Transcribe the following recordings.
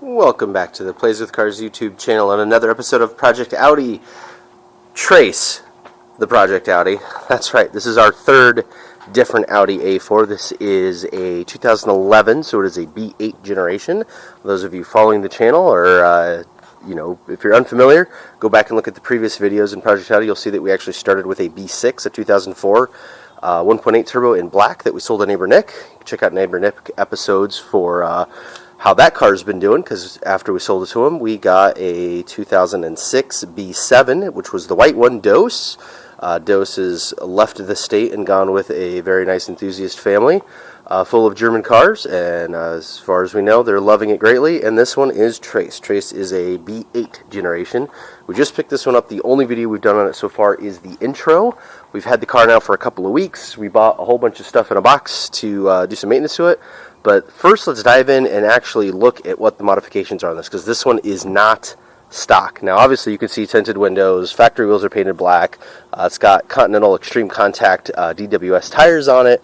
Welcome back to the Plays with Cars YouTube channel and another episode of Project Audi. Trace the Project Audi. That's right, this is our third different Audi A4. This is a 2011, so it is a B8 generation. Those of you following the channel, or if you're unfamiliar, go back and look at the previous videos in Project Audi. You'll see that we actually started with a B6, a 2004 1.8 turbo in black that we sold to Neighbor Nick. Check out Neighbor Nick episodes for how that car's been doing, because after we sold it to him, we got a 2006 B7, which was the white one, Dose. Dose has left the state and gone with a very nice enthusiast family full of German cars, and as far as we know, they're loving it greatly. And this one is Trace. Trace is a B8 generation. We just picked this one up. The only video we've done on it so far is the intro. We've had the car now for a couple of weeks. We bought a whole bunch of stuff in a box to do some maintenance to it. But first, let's dive in and actually look at what the modifications are on this, because this one is not stock. Now, obviously, you can see tinted windows, factory wheels are painted black, it's got Continental Extreme Contact DWS tires on it,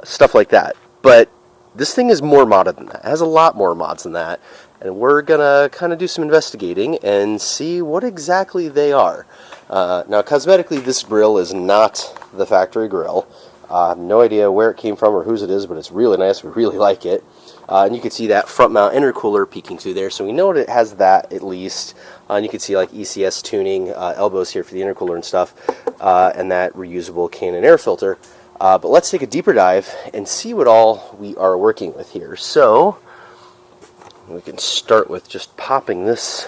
stuff like that. But this thing is more modded than that. It has a lot more mods than that, and we're going to kind of do some investigating and see what exactly they are. Now, cosmetically, this grille is not the factory grille. I have no idea where it came from or whose it is, but it's really nice. We really like it. And you can see that front mount intercooler peeking through there, so we know it has that at least. And you can see like ECS tuning, elbows here for the intercooler and stuff, and that reusable Canon air filter. But let's take a deeper dive and see what all we are working with here. So we can start with just popping this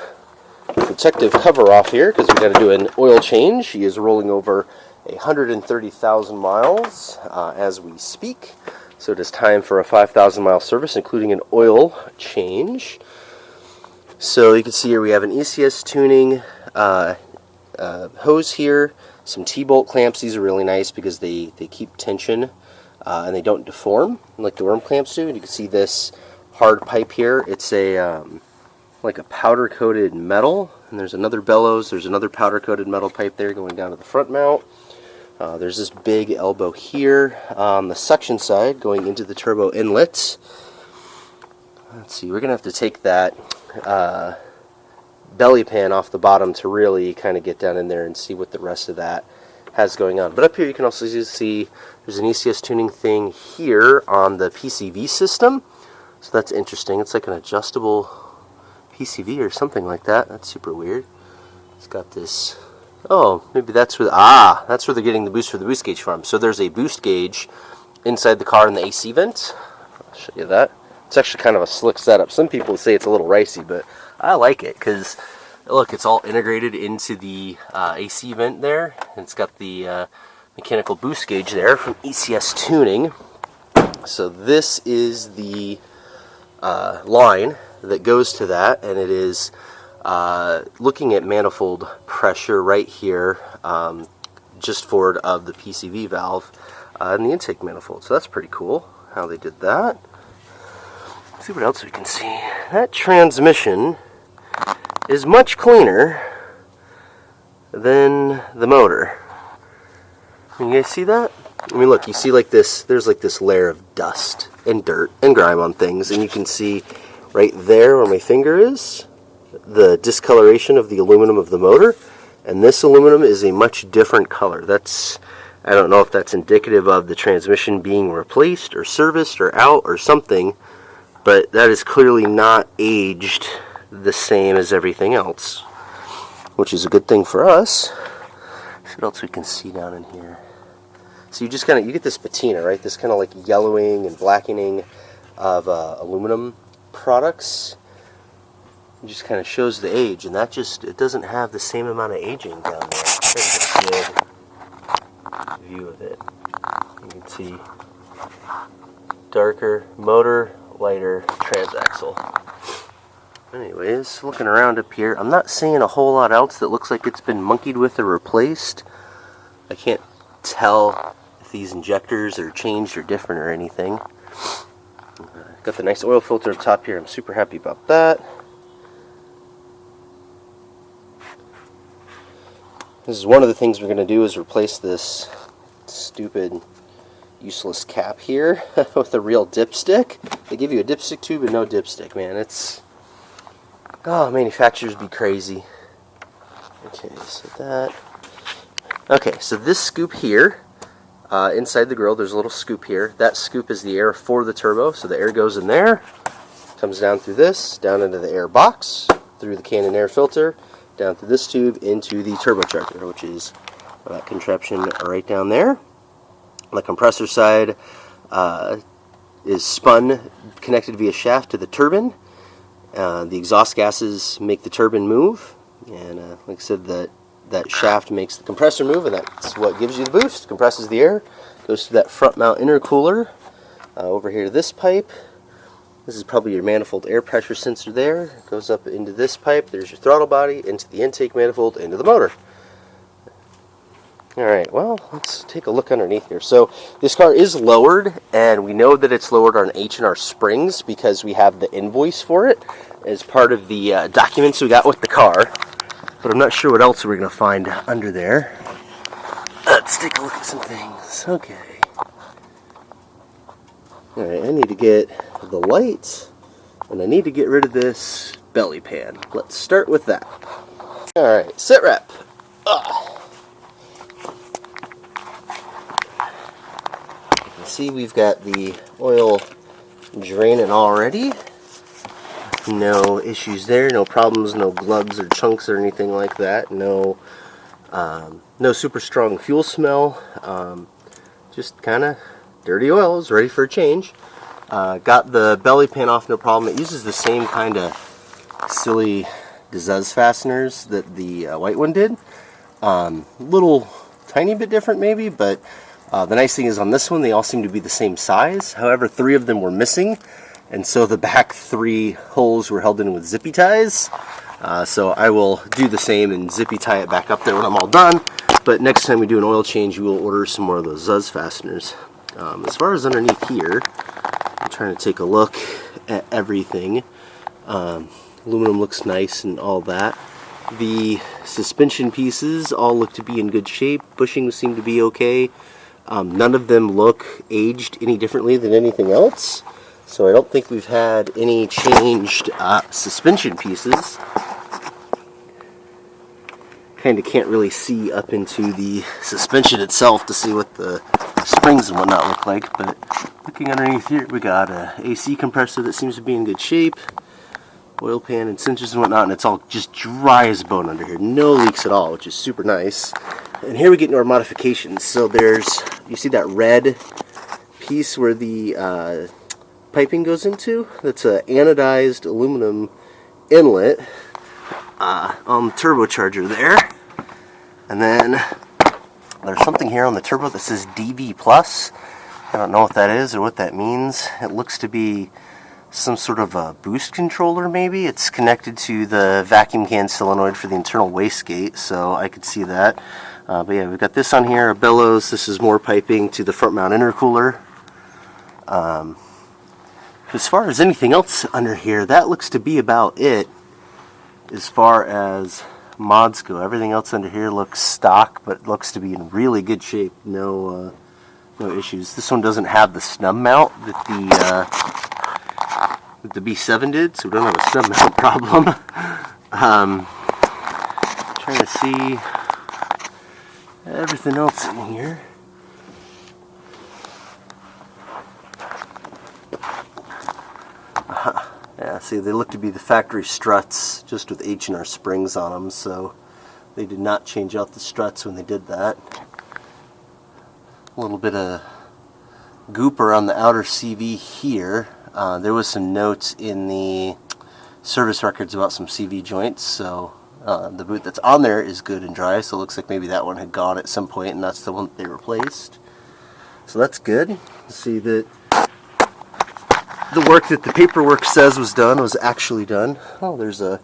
protective cover off here, because we've got to do an oil change. He is rolling over 130,000 miles as we speak, so it is time for a 5,000 mile service, including an oil change. So you can see here we have an ECS tuning hose here, some T-bolt clamps. These are really nice because they keep tension and they don't deform like the worm clamps do. And you can see this hard pipe here. It's a like a powder coated metal, and there's another bellows. There's another powder coated metal pipe there going down to the front mount. There's this big elbow here on the suction side going into the turbo inlet. Let's see, we're going to have to take that belly pan off the bottom to really kind of get down in there and see what the rest of that has going on. But up here you can also see there's an ECS tuning thing here on the PCV system. So that's interesting. It's like an adjustable PCV or something like that. That's super weird. It's got this... Oh, maybe that's where that's where they're getting the boost for the boost gauge from. So there's a boost gauge inside the car in the AC vent. I'll show you that. It's actually kind of a slick setup. Some people say it's a little ricey, but I like it because, look, it's all integrated into the AC vent there. And it's got the mechanical boost gauge there from ECS Tuning. So this is the line that goes to that, and it is... looking at manifold pressure right here, just forward of the PCV valve and the intake manifold. So that's pretty cool how they did that. Let's see what else we can see. That transmission is much cleaner than the motor. Can you guys see that? I mean, look, you see like this, there's like this layer of dust and dirt and grime on things, and you can see right there where my finger is the discoloration of the aluminum of the motor, and this aluminum is a much different color. That's, I don't know if that's indicative of the transmission being replaced or serviced or out or something, but that is clearly not aged the same as everything else, which is a good thing for us. What else we can see down in here? So you just kind of, you get this patina, right? This kind of like yellowing and blackening of aluminum products. It just kind of shows the age, and that just, it doesn't have the same amount of aging down there. There's a good view of it. You can see darker motor, lighter transaxle. Anyways, looking around up here, I'm not seeing a whole lot else that looks like it's been monkeyed with or replaced. I can't tell if these injectors are changed or different or anything. Got the nice oil filter up top here. I'm super happy about that. This is one of the things we're going to do, is replace this stupid useless cap here with a real dipstick. They give you a dipstick tube and no dipstick, man. It's Oh, manufacturers be crazy. Okay, so that. Okay, so this scoop here, inside the grill, there's a little scoop here. That scoop is the air for the turbo, so the air goes in there, comes down through this, down into the air box, through the Canon air filter, down through this tube into the turbocharger, which is that contraption right down there. The compressor side is spun, connected via shaft to the turbine. The exhaust gases make the turbine move, and like I said, that shaft makes the compressor move, and that's what gives you the boost. Compresses the air, goes to that front mount intercooler, over here to this pipe. This is probably your manifold air pressure sensor there. Goes up into this pipe, there's your throttle body, into the intake manifold, into the motor. Alright, well, let's take a look underneath here. So this car is lowered, and we know that it's lowered on H&R springs because we have the invoice for it as part of the documents we got with the car. But I'm not sure what else we're going to find under there. Let's take a look at some things. Okay. Alright, I need to get the lights, and I need to get rid of this belly pan. Let's start with that. Alright, sit rep. See, we've got the oil draining already. No issues there, no problems, no glugs or chunks or anything like that. No super strong fuel smell. Just kind of dirty oil. Is ready for a change. Got the belly pan off, no problem. It uses the same kind of silly Dezuz fasteners that the white one did. Little tiny bit different maybe, but the nice thing is on this one they all seem to be the same size. However, 3 of them were missing, and so the back 3 holes were held in with zippy ties. So I will do the same and zippy tie it back up there when I'm all done. But next time we do an oil change, we will order some more of those Zuz fasteners. As far as underneath here, I'm trying to take a look at everything. Aluminum looks nice and all that. The suspension pieces all look to be in good shape. Bushings seem to be okay. None of them look aged any differently than anything else, so I don't think we've had any changed suspension pieces. Kind of can't really see up into the suspension itself to see what the springs and whatnot look like, but looking underneath here, we got a AC compressor that seems to be in good shape, oil pan and sensors and whatnot, and it's all just dry as bone under here. No leaks at all, which is super nice. And here we get into our modifications. So there's, you see that red piece where the piping goes into? That's an anodized aluminum inlet on the turbocharger there. And then there's something here on the turbo that says DV+. I don't know what that is or what that means. It looks to be some sort of a boost controller maybe. It's connected to the vacuum can solenoid for the internal wastegate, so I could see that. But yeah, we've got this on here, a bellows. This is more piping to the front mount intercooler. As far as anything else under here, that looks to be about it as far as mods go. Everything else under here looks stock, but looks to be in really good shape. No issues. This one doesn't have the snub mount that the B7 did, so we don't have a snub mount problem. Trying to see everything else in here. Yeah, see, they look to be the factory struts, just with H&R springs on them, so they did not change out the struts when they did that. A little bit of goop around the outer CV here. There was some notes in the service records about some CV joints, so the boot that's on there is good and dry, so it looks like maybe that one had gone at some point and that's the one that they replaced. So that's good. See that the work that the paperwork says was done was actually done. Oh, there's a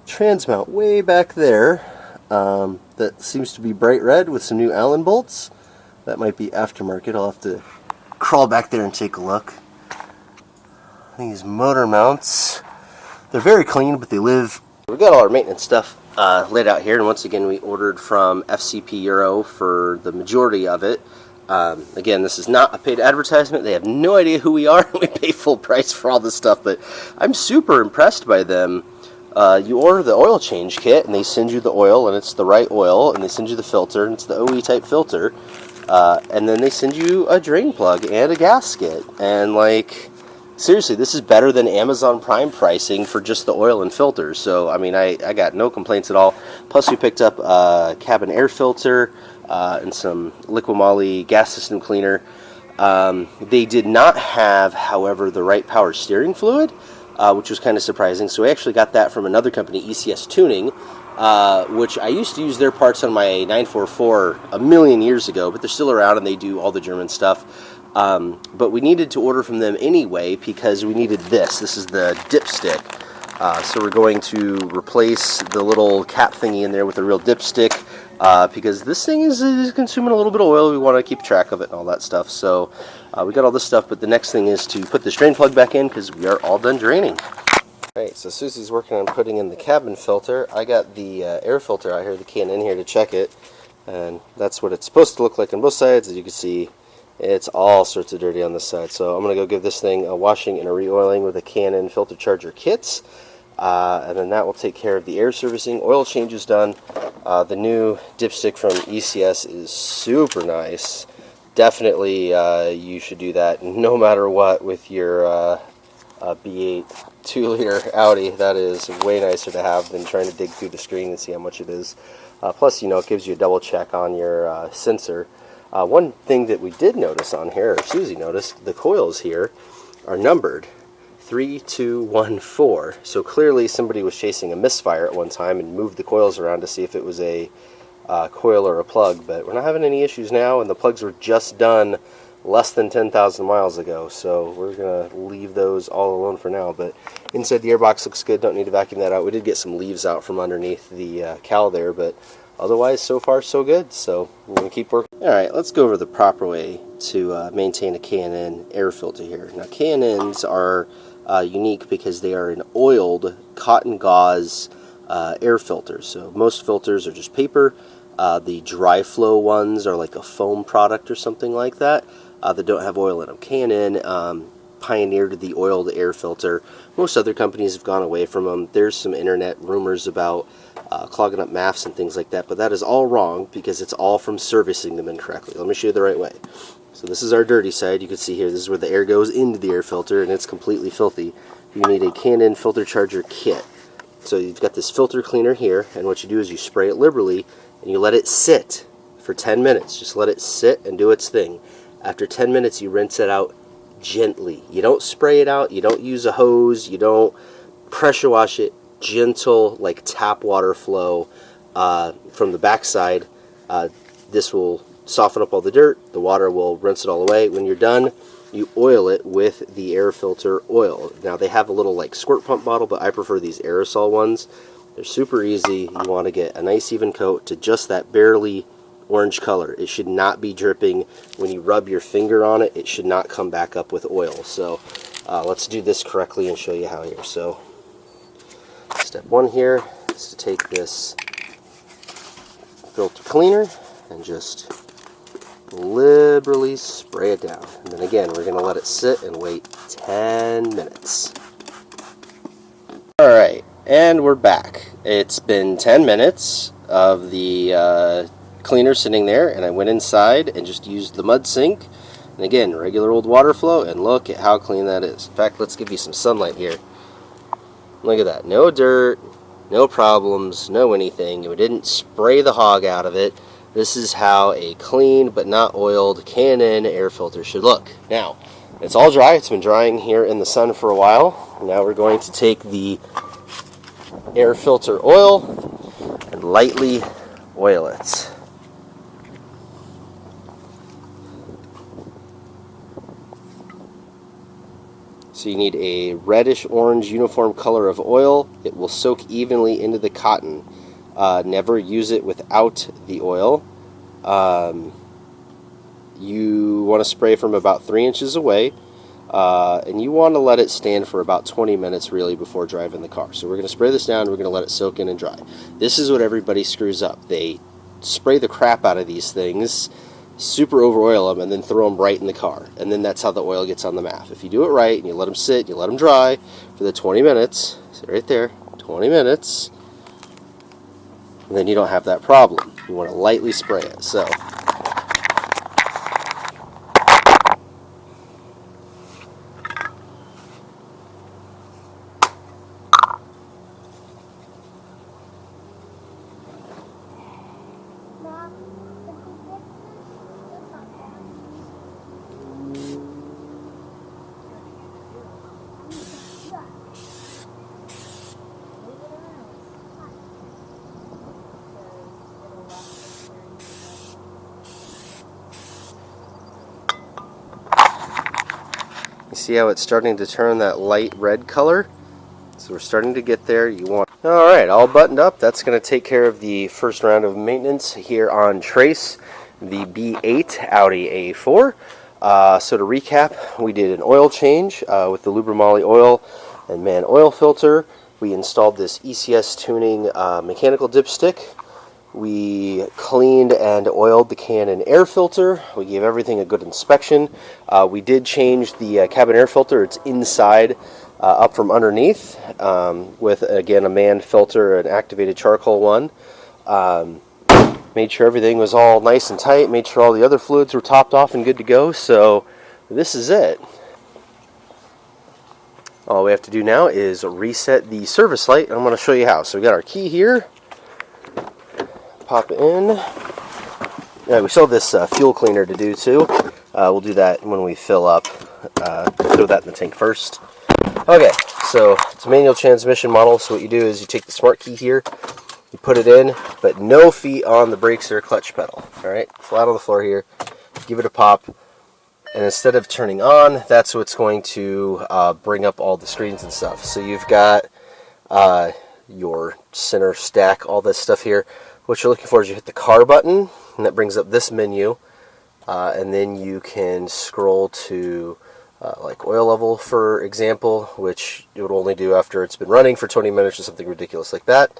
trans mount way back there that seems to be bright red with some new Allen bolts. That might be aftermarket. I'll have to crawl back there and take a look. These motor mounts, they're very clean, but they live. We've got all our maintenance stuff laid out here, and once again we ordered from FCP Euro for the majority of it. Again, this is not a paid advertisement. They have no idea who we are. We pay full price for all this stuff, but I'm super impressed by them you order the oil change kit, and they send you the oil, and it's the right oil, and they send you the filter, and it's the OE type filter, and then they send you a drain plug and a gasket, and like, seriously, this is better than Amazon Prime pricing for just the oil and filters. So I mean, I got no complaints at all. Plus, we picked up a cabin air filter and some Liqui-Moly gas system cleaner. They did not have, however, the right power steering fluid, which was kind of surprising. So we actually got that from another company, ECS Tuning, which I used to use their parts on my 944 a million years ago, but they're still around and they do all the German stuff. But we needed to order from them anyway because we needed this. This is the dipstick. So we're going to replace the little cap thingy in there with a real dipstick because this thing is consuming a little bit of oil. We want to keep track of it and all that stuff. So we got all this stuff, but the next thing is to put this drain plug back in because we are all done draining. Alright, so Susie's working on putting in the cabin filter. I got the air filter out here, the can in here to check it. And that's what it's supposed to look like on both sides. As you can see, it's all sorts of dirty on this side. So I'm going to go give this thing a washing and a re-oiling with a Canon filter charger kits. And then that will take care of the air servicing. Oil change is done. The new dipstick from ECS is super nice. Definitely you should do that no matter what with your B8 2-liter Audi. That is way nicer to have than trying to dig through the screen and see how much it is. Plus, you know, it gives you a double check on your sensor. One thing that we did notice on here, or Susie noticed, the coils here are numbered 3, 2, 1, 4. So clearly somebody was chasing a misfire at one time and moved the coils around to see if it was a coil or a plug. But we're not having any issues now, and the plugs were just done less than 10,000 miles ago. So we're going to leave those all alone for now. But inside the airbox looks good. Don't need to vacuum that out. We did get some leaves out from underneath the cowl there, but otherwise, so far, so good. So we're going to keep working. All right, let's go over the proper way to maintain a K&N air filter here. Now, K&Ns are unique because they are an oiled cotton gauze air filter. So most filters are just paper. The dry flow ones are like a foam product or something like that that don't have oil in them. K&N pioneered the oiled air filter. Most other companies have gone away from them. There's some internet rumors about clogging up MAFs and things like that, but that is all wrong because it's all from servicing them incorrectly. Let me show you the right way. So this is our dirty side. You can see here, this is where the air goes into the air filter, and it's completely filthy. You need a Canon filter charger kit. So you've got this filter cleaner here, and what you do is you spray it liberally, and you let it sit for 10 minutes. Just let it sit and do its thing. After 10 minutes, you rinse it out gently. You don't spray it out. You don't use a hose. You don't pressure wash it. Gentle, like tap water flow from the backside. This will soften up all the dirt. The water will rinse it all away. When you're done, you oil it with the air filter oil. Now they have a little like squirt pump bottle, but I prefer these aerosol ones. They're super easy. You want to get a nice even coat to just that barely orange color. It should not be dripping. When you rub your finger on it, it should not come back up with oil. So let's do this correctly and show you how here. So step one here is to take this filter cleaner and just liberally spray it down. And then again, we're going to let it sit and wait 10 minutes. Alright, and we're back. It's been 10 minutes of the cleaner sitting there, and I went inside and just used the mud sink. And again, regular old water flow, and look at how clean that is. In fact, let's give you some sunlight here. Look at that. No dirt, no problems, no anything. We didn't spray the hog out of it. This is how a clean but not oiled K&N air filter should look. Now, it's all dry. It's been drying here in the sun for a while. Now we're going to take the air filter oil and lightly oil it. So you need a reddish-orange uniform color of oil. It will soak evenly into the cotton. Never use it without the oil. You want to spray from about 3 inches away. And you want to let it stand for about 20 minutes really before driving the car. So we're going to spray this down. We're going to let it soak in and dry. This is what everybody screws up. They spray the crap out of these things, super over oil them, and then throw them right in the car. And then that's how the oil gets on the MAF. If you do it right and you let them sit, you let them dry for the 20 minutes, so right there, 20 minutes, and then you don't have that problem. You want to lightly spray it. So you see how it's starting to turn that light red color? So we're starting to get there. Alright, all buttoned up. That's going to take care of the first round of maintenance here on Trace, the B8 Audi A4. So to recap, we did an oil change with the Lubramolly oil and man oil filter. We installed this ECS tuning mechanical dipstick. We cleaned and oiled the Canon air filter. We gave everything a good inspection. We did change the cabin air filter. It's inside, up from underneath, with, again, a manned filter, an activated charcoal one. Made sure everything was all nice and tight. Made sure all the other fluids were topped off and good to go. So this is it. All we have to do now is reset the service light. I'm going to show you how. So we got our key here. Pop it in. Yeah, we still have this fuel cleaner to do too. We'll do that when we fill up. Throw that in the tank first. Okay, so it's a manual transmission model. So what you do is you take the smart key here, you put it in, but no feet on the brakes or clutch pedal. All right, flat on the floor here. Give it a pop, and instead of turning on, that's what's going to bring up all the screens and stuff. So you've got your center stack, all this stuff here. What you're looking for is you hit the car button, and that brings up this menu, and then you can scroll to like oil level, for example, which it would only do after it's been running for 20 minutes or something ridiculous like that.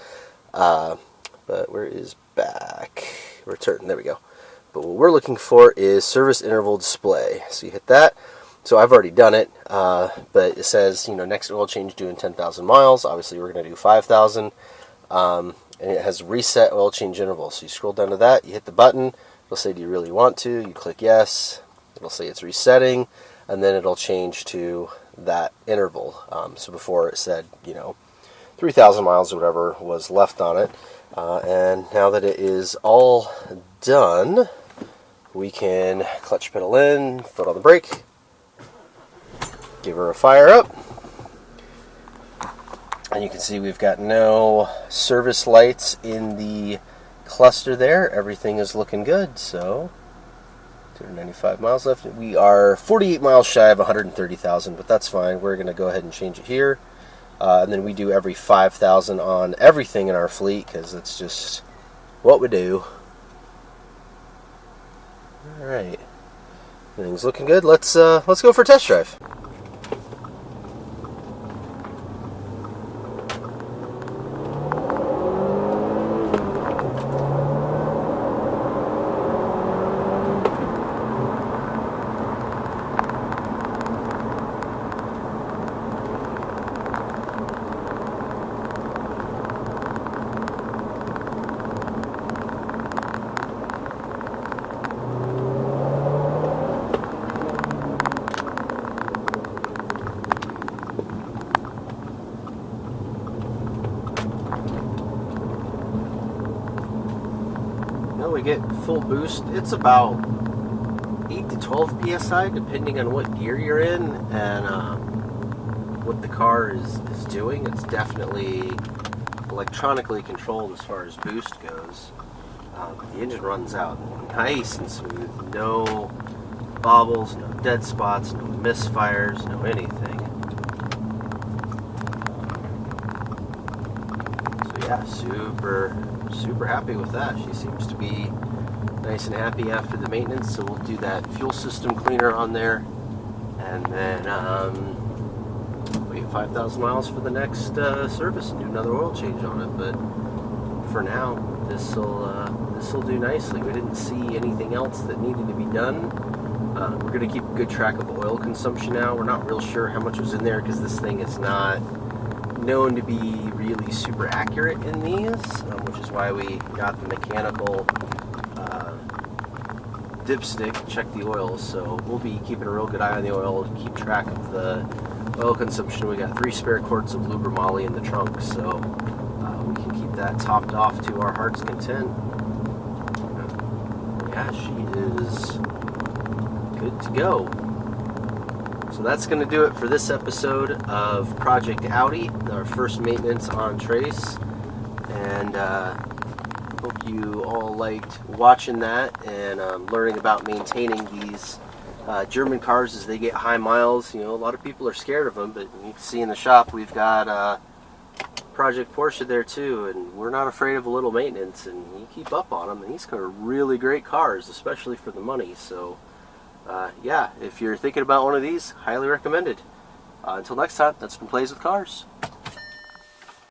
But where is back? Return, there we go. But what we're looking for is service interval display. So you hit that. So I've already done it, but it says, next oil change due in 10,000 miles. Obviously we're going to do 5,000. And it has reset oil change interval. So you scroll down to that, you hit the button, it'll say, do you really want to? You click yes, it'll say it's resetting, and then it'll change to that interval. So before it said, 3,000 miles or whatever was left on it. And now that it is all done, we can clutch pedal in, foot on the brake, give her a fire up. And you can see we've got no service lights in the cluster there. Everything is looking good. So 295 miles left. We are 48 miles shy of 130,000, but that's fine. We're going to go ahead and change it here. And then we do every 5,000 on everything in our fleet, because that's just what we do. All right. Everything's looking good. Let's go for a test drive. We get full boost. It's about 8 to 12 psi depending on what gear you're in and what the car is doing. It's definitely electronically controlled as far as boost goes. The engine runs out nice and smooth. No bobbles, no dead spots, no misfires, no anything. So yeah, super happy with that. She seems to be nice and happy after the maintenance, so we'll do that fuel system cleaner on there, and then wait 5,000 miles for the next service and do another oil change on it. But for now, this will do nicely. We didn't see anything else that needed to be done. We're going to keep a good track of oil consumption now. We're not real sure how much was in there because this thing is not known to be really super accurate in these, which is why we got the mechanical dipstick, check the oil. So we'll be keeping a real good eye on the oil, keep track of the oil consumption. We got 3 spare quarts of Lubra Moly in the trunk, so we can keep that topped off to our heart's content. Yeah, she is good to go. So that's going to do it for this episode of Project Audi, our first maintenance on Trace. And hope you all liked watching that and learning about maintaining these German cars as they get high miles. You know, a lot of people are scared of them, but you can see in the shop we've got Project Porsche there too, and we're not afraid of a little maintenance, and you keep up on them, and these are really great cars, especially for the money. So yeah, if you're thinking about one of these, highly recommended. Until next time, that's been Plays with Cars.